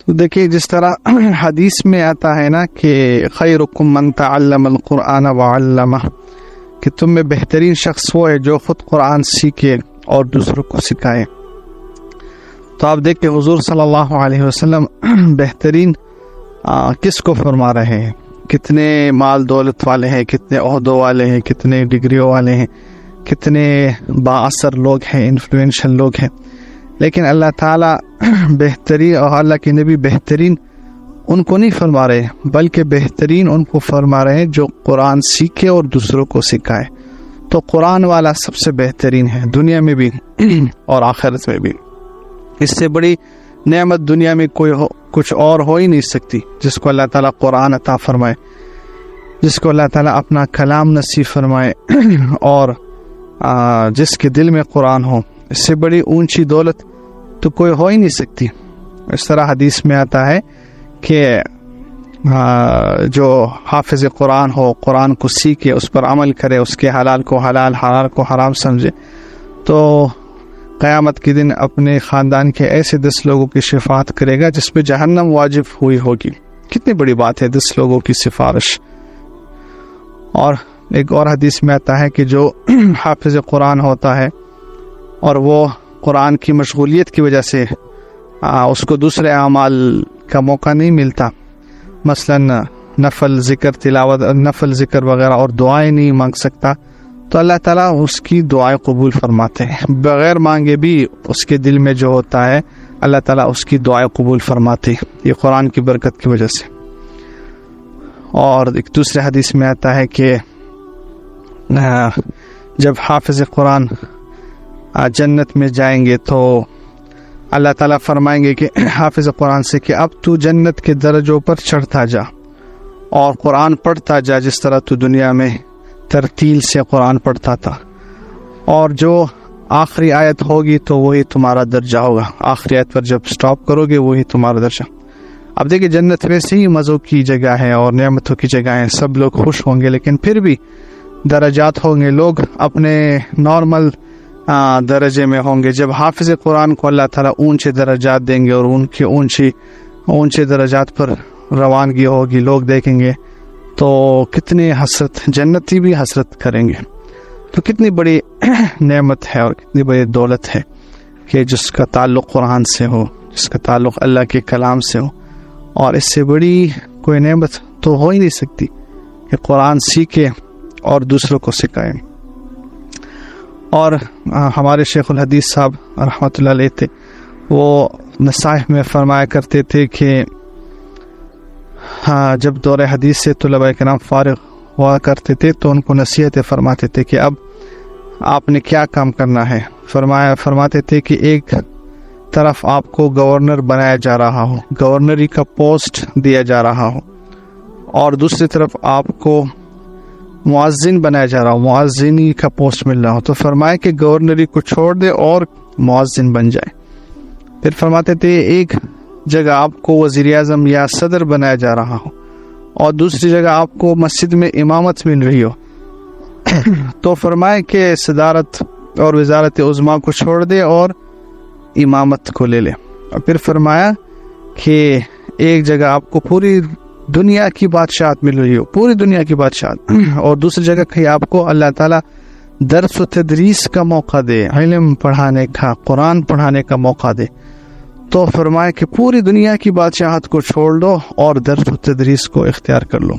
تو دیکھیے جس طرح حدیث میں آتا ہے نا کہ خیرکم من تعلم القرآن وعلمہ، کہ تم میں بہترین شخص وہ ہے جو خود قرآن سیکھے اور دوسروں کو سکھائے. تو آپ دیکھیں حضور صلی اللہ علیہ وسلم بہترین کس کو فرما رہے ہیں؟ کتنے مال دولت والے ہیں، کتنے عہدوں والے ہیں، کتنے ڈگریوں والے ہیں، کتنے بااثر لوگ ہیں، انفلوئنشل لوگ ہیں، لیکن اللہ تعالیٰ بہترین اور اللہ کے نبی بہترین ان کو نہیں فرما رہے، بلکہ بہترین ان کو فرما رہے ہیں جو قرآن سیکھے اور دوسروں کو سکھائے. تو قرآن والا سب سے بہترین ہے، دنیا میں بھی اور آخرت میں بھی. اس سے بڑی نعمت دنیا میں کوئی کچھ اور ہو ہی نہیں سکتی جس کو اللہ تعالیٰ قرآن عطا فرمائے، جس کو اللہ تعالیٰ اپنا کلام نصیب فرمائے اور جس کے دل میں قرآن ہو. اس سے بڑی اونچی دولت تو کوئی ہو ہی نہیں سکتی. اس طرح حدیث میں آتا ہے کہ جو حافظ قرآن ہو، قرآن کو سیکھے، اس پر عمل کرے، اس کے حلال کو حلال، حرام کو حرام سمجھے، تو قیامت کے دن اپنے خاندان کے ایسے 10 لوگوں کی شفاعت کرے گا جس پہ جہنم واجب ہوئی ہوگی. کتنی بڑی بات ہے 10 لوگوں کی سفارش. اور ایک اور حدیث میں آتا ہے کہ جو حافظ قرآن ہوتا ہے اور وہ قرآن کی مشغولیت کی وجہ سے اس کو دوسرے اعمال کا موقع نہیں ملتا، مثلا نفل ذکر، تلاوت، نفل ذکر وغیرہ اور دعائیں نہیں مانگ سکتا، تو اللہ تعالیٰ اس کی دعائیں قبول فرماتے ہیں. بغیر مانگے بھی اس کے دل میں جو ہوتا ہے اللہ تعالیٰ اس کی دعائیں قبول فرماتے ہیں، یہ قرآن کی برکت کی وجہ سے. اور ایک دوسرے حدیث میں آتا ہے کہ جب حافظ قرآن جنت میں جائیں گے تو اللہ تعالیٰ فرمائیں گے کہ حافظ قرآن سے کہ اب تو جنت کے درجوں پر چڑھتا جا اور قرآن پڑھتا جا جس طرح تو دنیا میں ترتیل سے قرآن پڑھتا تھا، اور جو آخری آیت ہوگی تو وہی تمہارا درجہ ہوگا، آخری آیت پر جب سٹاپ کرو گے وہی تمہارا درجہ. اب دیکھیں جنت ویسے ہی مزوں کی جگہ ہے اور نعمتوں کی جگہ ہے، سب لوگ خوش ہوں گے، لیکن پھر بھی درجات ہوں گے، لوگ اپنے نارمل درجے میں ہوں گے. جب حافظ قرآن کو اللہ تعالیٰ اونچے درجات دیں گے اور ان کے اونچے درجات پر روانگی ہوگی، لوگ دیکھیں گے تو کتنی حسرت، جنتی بھی حسرت کریں گے. تو کتنی بڑی نعمت ہے اور کتنی بڑی دولت ہے کہ جس کا تعلق قرآن سے ہو، جس کا تعلق اللہ کے کلام سے ہو. اور اس سے بڑی کوئی نعمت تو ہو ہی نہیں سکتی کہ قرآن سیکھے اور دوسروں کو سکھائے. اور ہمارے شیخ الحدیث صاحب رحمۃ اللہ علیہ تھے، وہ نصائح میں فرمایا کرتے تھے کہ جب دور حدیث سے طلباء کرام فارغ ہوا کرتے تھے تو ان کو نصیحتیں فرماتے تھے کہ اب آپ نے کیا کام کرنا ہے. فرماتے تھے کہ ایک طرف آپ کو گورنر بنایا جا رہا ہو، گورنری کا پوسٹ دیا جا رہا ہو، اور دوسری طرف آپ کو معزن بنایا جا رہا ہو، معزنی کا پوسٹ مل رہا ہو، تو فرمائے کہ گورنری کو چھوڑ دے اور معزن بن جائے. پھر فرماتے تھے ایک جگہ آپ کو وزیر اعظم یا صدر بنایا جا رہا ہو اور دوسری جگہ آپ کو مسجد میں امامت مل رہی ہو، تو فرمائے کہ صدارت اور وزارت عظمیٰ کو چھوڑ دے اور امامت کو لے لے. اور پھر فرمایا کہ ایک جگہ آپ کو پوری دنیا کی بادشاہت مل رہی ہو، پوری دنیا کی بادشاہت، اور دوسری جگہ کہیں آپ کو اللہ تعالیٰ درس و تدریس کا موقع دے، علم پڑھانے کا، قرآن پڑھانے کا موقع دے، تو فرمائے کہ پوری دنیا کی بادشاہت کو چھوڑ دو اور درس و تدریس کو اختیار کر لو.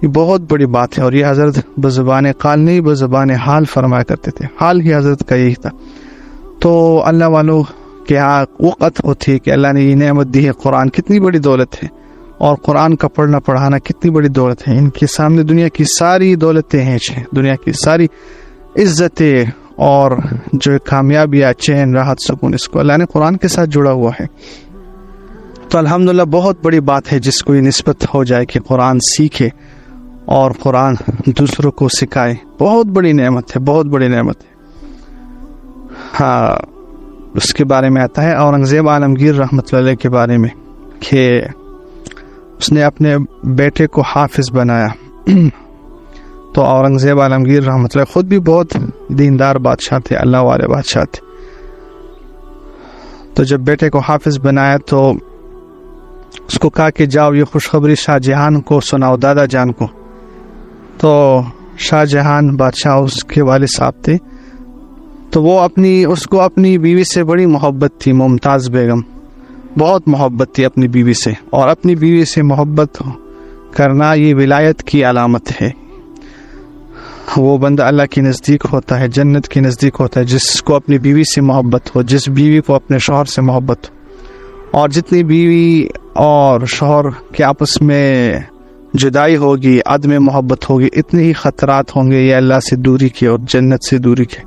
یہ بہت بڑی بات ہے، اور یہ حضرت بزبان قال نہیں بزبان حال فرمایا کرتے تھے. حال ہی حضرت کا یہی تھا. تو اللہ والوں کے وقت ہوتی ہے کہ اللہ نے یہ نعمت دی ہے. قرآن کتنی بڑی دولت ہے، اور قرآن کا پڑھنا پڑھانا کتنی بڑی دولت ہے. ان کے سامنے دنیا کی ساری دولتیں ہیں، دنیا کی ساری عزتیں اور جو کامیابیاں، چین، راحت، سکون، اس کو اللہ نے قرآن کے ساتھ جڑا ہوا ہے. تو الحمدللہ بہت بڑی بات ہے جس کو یہ نسبت ہو جائے کہ قرآن سیکھے اور قرآن دوسروں کو سکھائے. بہت بڑی نعمت ہے، بہت بڑی نعمت ہے. ہاں، اس کے بارے میں آتا ہے اورنگزیب عالمگیر رحمۃ اللہ علیہ کے بارے میں کہ اس نے اپنے بیٹے کو حافظ بنایا. تو اورنگزیب عالمگیر رحمۃ اللہ خود بھی بہت دیندار بادشاہ تھے، اللہ والے بادشاہ تھے. تو جب بیٹے کو حافظ بنایا تو اس کو کہا کہ جاؤ یہ خوشخبری شاہ جہان کو سناؤ، دادا جان کو۔ تو شاہ جہان بادشاہ اس کے والد صاحب تھے، تو وہ اس کو اپنی بیوی سے بڑی محبت تھی، ممتاز بیگم، بہت محبت تھی اپنی بیوی سے، اور اپنی بیوی سے محبت کرنا یہ ولایت کی علامت ہے۔ وہ بندہ اللہ کے نزدیک ہوتا ہے، جنت کے نزدیک ہوتا ہے جس کو اپنی بیوی سے محبت ہو، جس بیوی کو اپنے شوہر سے محبت ہو۔ اور جتنی بیوی اور شوہر کے آپس میں جدائی ہوگی، عدم محبت ہوگی، اتنے ہی خطرات ہوں گے یہ اللہ سے دوری کے اور جنت سے دوری کے۔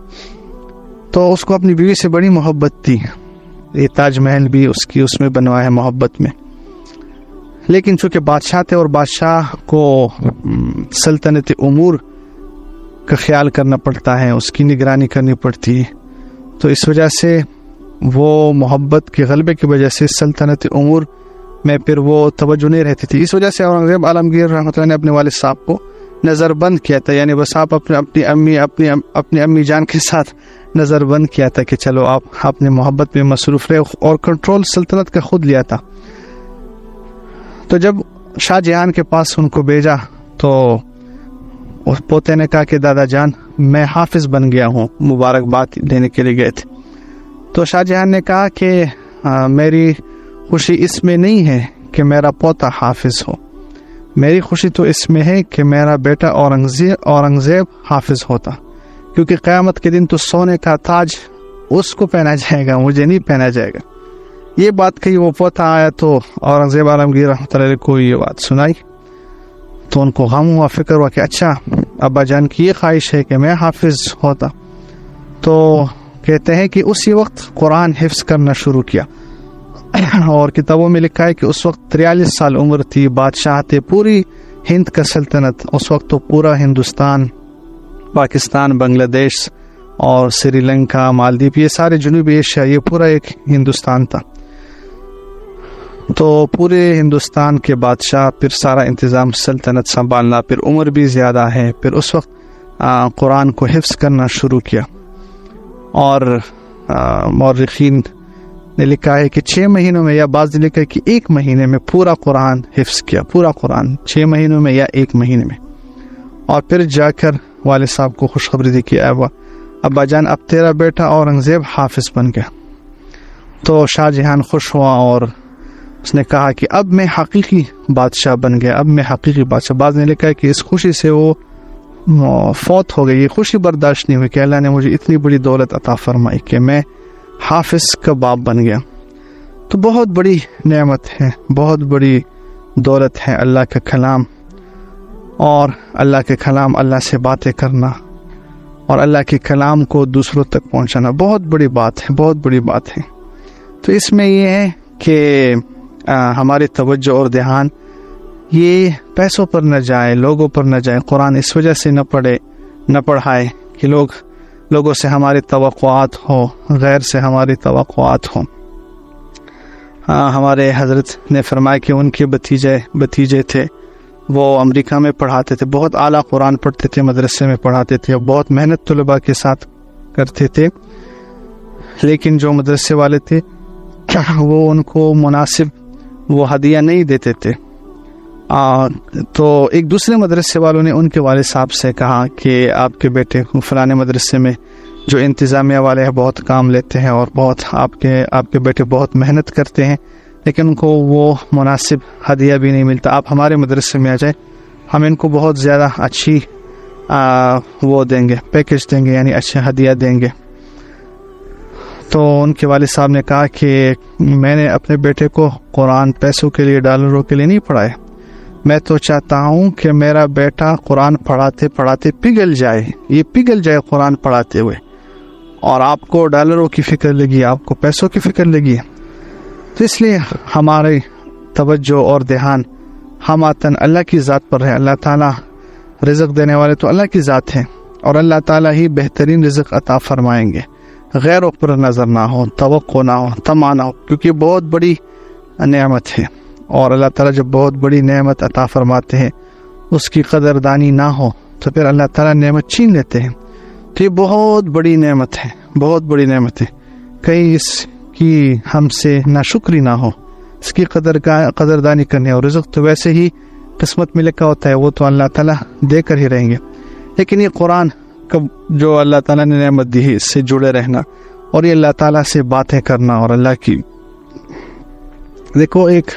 تو اس کو اپنی بیوی سے بڑی محبت تھی، یہ تاج محل بھی اس میں بنوایا ہے محبت میں۔ لیکن چونکہ بادشاہ تھے اور بادشاہ کو سلطنت امور کا خیال کرنا پڑتا ہے، اس کی نگرانی کرنی پڑتی ہے، تو اس وجہ سے وہ محبت کے غلبے کی وجہ سے سلطنت امور میں پھر وہ توجہ نہیں رہتی تھی۔ اس وجہ سے اورنگزیب عالمگیر رحمۃ اللہ نے اپنے والد صاحب کو نظر بند کیا تھا، یعنی بس آپ اپنی امی جان کے ساتھ نظر بند کیا تھا کہ چلو آپ اپنے محبت میں مصروف رہے، اور کنٹرول سلطنت کا خود لیا تھا۔ تو جب شاہ جہان کے پاس ان کو بھیجا تو اس پوتے نے کہا کہ دادا جان میں حافظ بن گیا ہوں، مبارکباد دینے کے لیے گئے تھے۔ تو شاہ جہان نے کہا کہ میری خوشی اس میں نہیں ہے کہ میرا پوتا حافظ ہو، میری خوشی تو اس میں ہے کہ میرا بیٹا اورنگزیب حافظ ہوتا، کیونکہ قیامت کے دن تو سونے کا تاج اس کو پہنا جائے گا، مجھے نہیں پہنا جائے گا۔ یہ بات کہی، وہ پوتا آیا تو اورنگزیب عالمگیر رحمۃ اللہ علیہ کو یہ بات سنائی، تو ان کو غم ہوا، فکر ہوا کہ اچھا ابا جان کی یہ خواہش ہے کہ میں حافظ ہوتا۔ تو کہتے ہیں کہ اسی وقت قرآن حفظ کرنا شروع کیا، اور کتابوں میں لکھا ہے کہ اس وقت 43 سال عمر تھی، بادشاہ تھے پوری ہند کا سلطنت، اس وقت تو پورا ہندوستان، پاکستان، بنگلہ دیش اور سری لنکا، مالدیپ، یہ سارے جنوبی ایشیا، یہ پورا ایک ہندوستان تھا۔ تو پورے ہندوستان کے بادشاہ، پھر سارا انتظام سلطنت سنبھالنا، پھر عمر بھی زیادہ ہے، پھر اس وقت قرآن کو حفظ کرنا شروع کیا۔ اور مورخین نے لکھا ہے کہ 6 مہینوں میں، یا بعض نے لکھا ہے کہ 1 مہینے میں پورا قرآن حفظ کیا، پورا قرآن 6 مہینوں میں یا 1 مہینے میں۔ اور پھر جا کر والد صاحب کو خوشخبری دی کہ ابا جان اب تیرا بیٹا اورنگزیب حافظ بن گیا۔ تو شاہ جہان خوش ہوا اور اس نے کہا کہ اب میں حقیقی بادشاہ بن گیا، اب میں حقیقی بادشاہ۔ بعض نے لکھا ہے کہ اس خوشی سے وہ فوت ہو گئی، یہ خوشی برداشت نہیں ہوئی کہ اللہ نے مجھے اتنی بڑی دولت عطا فرمائی کہ میں حافظ کا باپ بن گیا۔ تو بہت بڑی نعمت ہے، بہت بڑی دولت ہے اللہ کا کلام، اور اللہ کے کلام، اللہ سے باتیں کرنا اور اللہ کے کلام کو دوسروں تک پہنچانا بہت بڑی بات ہے، بہت بڑی بات ہے۔ تو اس میں یہ ہے کہ ہماری توجہ اور دھیان یہ پیسوں پر نہ جائے، لوگوں پر نہ جائے۔ قرآن اس وجہ سے نہ پڑھائے کہ لوگوں سے ہماری توقعات ہو، غیر سے ہماری توقعات ہوں۔ ہمارے حضرت نے فرمایا کہ ان کے بھتیجے تھے، وہ امریکہ میں پڑھاتے تھے، بہت اعلیٰ قرآن پڑھتے تھے، مدرسے میں پڑھاتے تھے، اور بہت محنت طلباء کے ساتھ کرتے تھے، لیکن جو مدرسے والے تھے وہ ان کو مناسب وہ ہدیہ نہیں دیتے تھے۔ تو ایک دوسرے مدرسے والوں نے ان کے والد صاحب سے کہا کہ آپ کے بیٹے فلانے مدرسے میں جو انتظامیہ والے ہیں بہت کام لیتے ہیں، اور بہت آپ کے بیٹے بہت محنت کرتے ہیں، لیکن ان کو وہ مناسب ہدیہ بھی نہیں ملتا، آپ ہمارے مدرسے میں آ جائیں، ہم ان کو بہت زیادہ اچھی وہ دیں گے، پیکج دیں گے، یعنی اچھا ہدیہ دیں گے۔ تو ان کے والد صاحب نے کہا کہ میں نے اپنے بیٹے کو قرآن پیسوں کے لیے، ڈالروں کے لیے نہیں پڑھایا، میں تو چاہتا ہوں کہ میرا بیٹا قرآن پڑھاتے پڑھاتے پگھل جائے، یہ پگھل جائے قرآن پڑھاتے ہوئے، اور آپ کو ڈالروں کی فکر لگی، آپ کو پیسوں کی فکر لگی۔ تو اس لیے ہماری توجہ اور دھیان ہماتن اللہ کی ذات پر ہے۔ اللہ تعالیٰ رزق دینے والے تو اللہ کی ذات ہے، اور اللہ تعالیٰ ہی بہترین رزق عطا فرمائیں گے، غیروں پر نظر نہ ہو، توقع نہ ہو، طمع نہ ہو، کیونکہ بہت بڑی نعمت ہے، اور اللہ تعالیٰ جب بہت بڑی نعمت عطا فرماتے ہیں اس کی قدردانی نہ ہو تو پھر اللہ تعالیٰ نعمت چھین لیتے ہیں۔ تو یہ بہت بڑی نعمت ہے، بہت بڑی نعمت ہے، کہیں اس کی ہم سے ناشکری نہ ہو، اس کی قدردانی کرنی ہے. اور رزق تو ویسے ہی قسمت میں لکھا ہوتا ہے, وہ تو اللہ تعالیٰ دے کر ہی رہیں گے. لیکن یہ قرآن جو اللہ تعالیٰ نے نعمت دی ہے, اس سے جڑے رہنا اور یہ اللہ تعالیٰ سے باتیں کرنا. اور اللہ کی دیکھو, ایک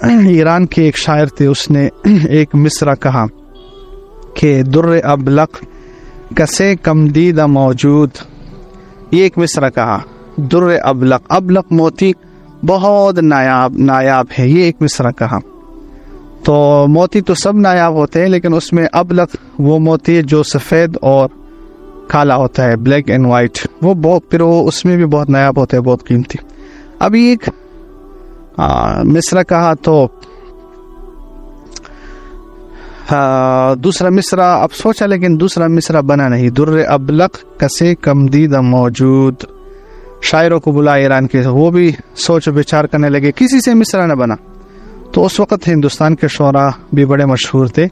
ایران کے ایک شاعر تھے, اس نے ایک مصرع کہا کہ در ابلق کسے کم دیدہ موجود. یہ ایک مصرع کہا, در ابلق, ابلق موتی بہت نایاب ہے, یہ ایک مصرع کہا. تو موتی تو سب نایاب ہوتے ہیں, لیکن اس میں ابلق وہ موتی ہے جو سفید اور کالا ہوتا ہے, بلیک اینڈ وائٹ, وہ بہت, پھر وہ اس میں بھی بہت نایاب ہوتے ہیں, بہت قیمتی. اب یہ ایک مصرع کہا تو دوسرا مصرع اب سوچا, لیکن دوسرا مصرع بنا نہیں. در ابلق کسے کم دیدہ موجود. شاعروں کو بلا ایران کے, وہ بھی سوچ بچار کرنے لگے, کسی سے مصرع نہ بنا. تو اس وقت ہندوستان کے شعراء بھی بڑے مشہور تھے,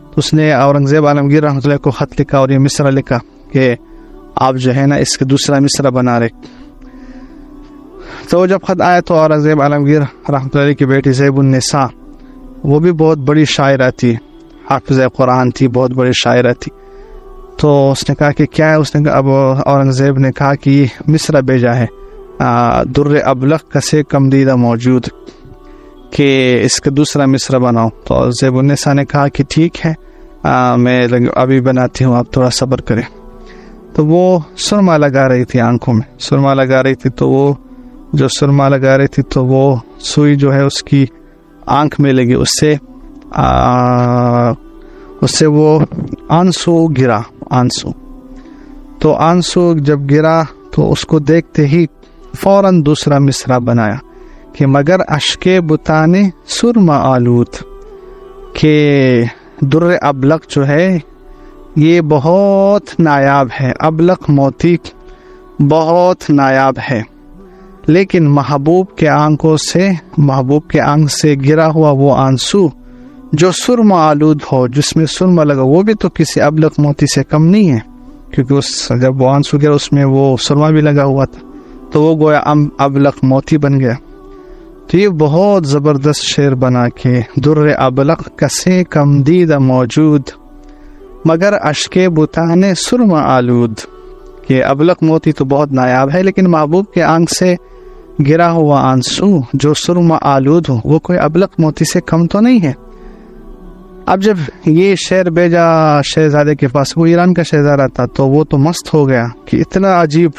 تو اس نے اورنگزیب عالمگیر رحمۃ اللہ کو خط لکھا اور یہ مصرع لکھا کہ آپ جو ہے نا اس کے دوسرا مصرع بنا رہے. تو جب خط آیا تو اورنگزیب عالمگیر رحمۃ اللہ کی بیٹی زیب النساء, وہ بھی بہت بڑی شاعرہ تھی, حافظ قرآن تھی, بہت بڑی شاعرہ تھی. تو اس نے کہا کہ کیا ہے, اس نے کہا, اب اورنگزیب نے کہا کہ یہ مصرع بھیجا ہے, در ابلق کسے کم دیدہ موجود, کہ اس کا دوسرا مصرع بناؤ. تو زیب النساء نے کہا کہ ٹھیک ہے, میں ابھی بناتی ہوں, آپ تھوڑا صبر کریں. تو وہ سرما لگا رہی تھی, آنکھوں میں سرما لگا رہی تھی. تو وہ جو سرما لگا رہی تھی تو وہ سوئی جو ہے اس کی آنکھ میں لگی, اس سے وہ آنسو گرا, آنسو. تو آنسو جب گرا تو اس کو دیکھتے ہی فوراً دوسرا مصرع بنایا کہ مگر اشک بتانے سرما آلود, کہ در ابلق جو ہے یہ بہت نایاب ہے, ابلق موتی بہت نایاب ہے, لیکن محبوب کے آنکھوں سے, محبوب کے آنکھ سے گرا ہوا وہ آنسو جو سرما آلود ہو, جس میں سرما لگا, وہ بھی تو کسی ابلق موتی سے کم نہیں ہے, کیونکہ اس جب وہ آنسو گرا اس میں وہ سرما بھی لگا ہوا تھا, تو وہ گویا ابلق موتی بن گیا. تو یہ بہت زبردست شعر بنا کہ در ابلق کسے کم دیدہ موجود, مگر اشک بتانے سرما آلود, کہ ابلق موتی تو بہت نایاب ہے, لیکن محبوب کے آنکھ سے گرا ہوا آنسو جو سرما آلود ہو, وہ کوئی ابلق موتی سے کم تو نہیں ہے. اب جب یہ شعر بھیجا شہزادے کے پاس, وہ ایران کا شہزادہ تھا, تو وہ تو مست ہو گیا کہ اتنا عجیب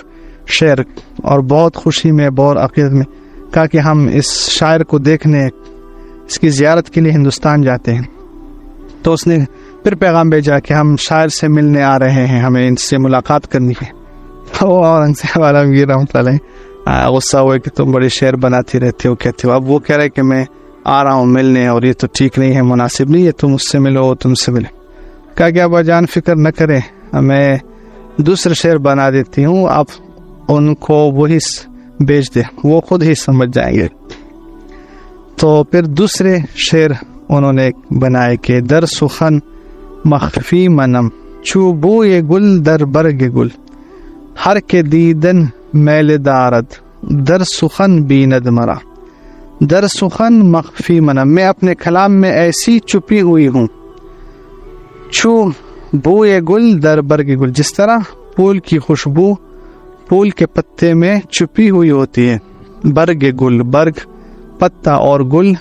شعر, اور بہت خوشی میں, بہت عقیدت میں کہا کہ ہم اس شاعر کو دیکھنے, اس کی زیارت کے لیے ہندوستان جاتے ہیں. تو اس نے پھر پیغام بھیجا کہ ہم شاعر سے ملنے آ رہے ہیں, ہمیں ان سے ملاقات کرنی ہے. وہ اورنگزیب عالمگیر رحمۃ اللہ علیہ غصہ ہوئے کہ تم بڑے شعر بناتی رہتے ہو, کہتے ہو. اب وہ کہہ رہے کہ میں آ رہا ہوں ملنے, اور یہ تو ٹھیک نہیں ہے, مناسب نہیں ہے, تم اس سے ملو, وہ تم سے ملے. کہا کہ ابا جان فکر نہ کریں, میں دوسرے شعر بنا دیتی ہوں, آپ ان کو وہی بیچ دے, وہ خود ہی سمجھ جائیں گے. تو پھر دوسرے شعر انہوں نے بنائے کہ در سخن مخفی منم چوبو یہ گل در برگ گل, ہر کے دیدن میل دارد در سخن بیند مرا. در سخن مخفی منم, میں اپنے کلام میں ایسی چھپی ہوئی ہوں, چو بوئے گل در برگ گل, جس طرح پھول کی خوشبو پھول کے پتے میں چھپی ہوئی ہوتی ہے. برگ گل, برگ پتا, اور گل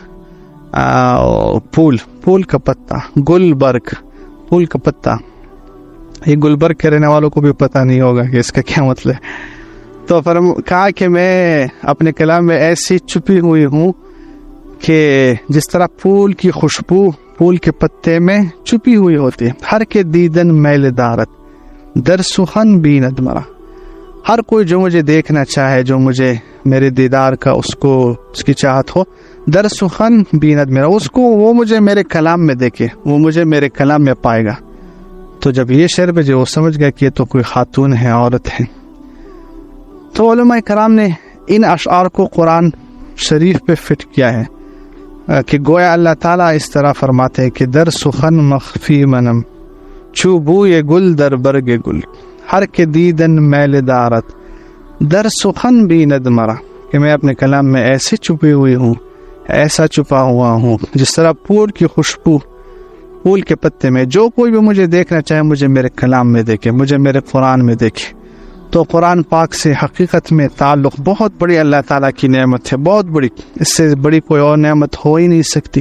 پھول, پھول کا پتا, گل برگ پھول کا پتا. یہ گلبرگ کے رہنے والوں کو بھی پتہ نہیں ہوگا کہ اس کا کیا مطلب ہے. تو کہا کہ میں اپنے کلام میں ایسی چھپی ہوئی ہوں کہ جس طرح پھول کی خوشبو پھول کے پتے میں چھپی ہوئی ہوتی ہے. ہر کے دیدن میل دارت در سخن بیند مرا, ہر کوئی جو مجھے دیکھنا چاہے, جو مجھے میرے دیدار کا اس کی چاہت ہو, در سخن بیند میرا, اس کو وہ مجھے میرے کلام میں دیکھے, وہ مجھے میرے کلام میں پائے گا. تو جب یہ شعر بھیجے وہ سمجھ گیا کہ یہ تو کوئی خاتون ہے, عورت ہے. تو علماء کرام نے ان اشعار کو قرآن شریف پہ فٹ کیا ہے کہ گویا اللہ تعالیٰ اس طرح فرماتے ہیں کہ در سخن مخفی منم چوبو یہ گل در برگ گل, ہر کے دیدن میل دارت در سخن بیند مرا, کہ میں اپنے کلام میں ایسے چھپی ہوئی ہوں ایسا چھپا ہوا ہوں جس طرح پھول کی خوشبو پھول کے پتے میں. جو کوئی بھی مجھے دیکھنا چاہے مجھے میرے کلام میں دیکھے, مجھے میرے قرآن میں دیکھے. تو قرآن پاک سے حقیقت میں تعلق بہت بڑی اللہ تعالیٰ کی نعمت ہے, بہت بڑی. اس سے بڑی کوئی اور نعمت ہو ہی نہیں سکتی.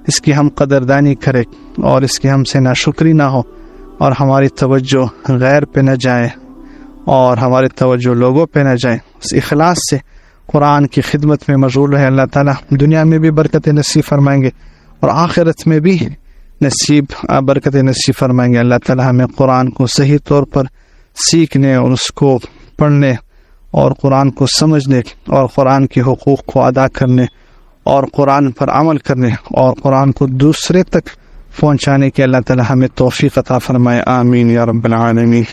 اس کی ہم قدردانی کریں اور اس کی ہم سے ناشکری نہ ہو, اور ہماری توجہ غیر پہ نہ جائے اور ہماری توجہ لوگوں پہ نہ جائے. اس اخلاص سے قرآن کی خدمت میں مشغول رہے. اللہ تعالیٰ دنیا میں بھی برکت نصیب فرمائیں گے اور آخرت میں بھی برکت نصیب فرمائیں گے. اللہ تعالیٰ ہمیں قرآن کو صحیح طور پر سیکھنے اور اس کو پڑھنے اور قرآن کو سمجھنے اور قرآن کے حقوق کو ادا کرنے اور قرآن پر عمل کرنے اور قرآن کو دوسرے تک پہنچانے کے اللہ تعالیٰ ہمیں توفیق عطا فرمائے. آمین یا رب العالمین.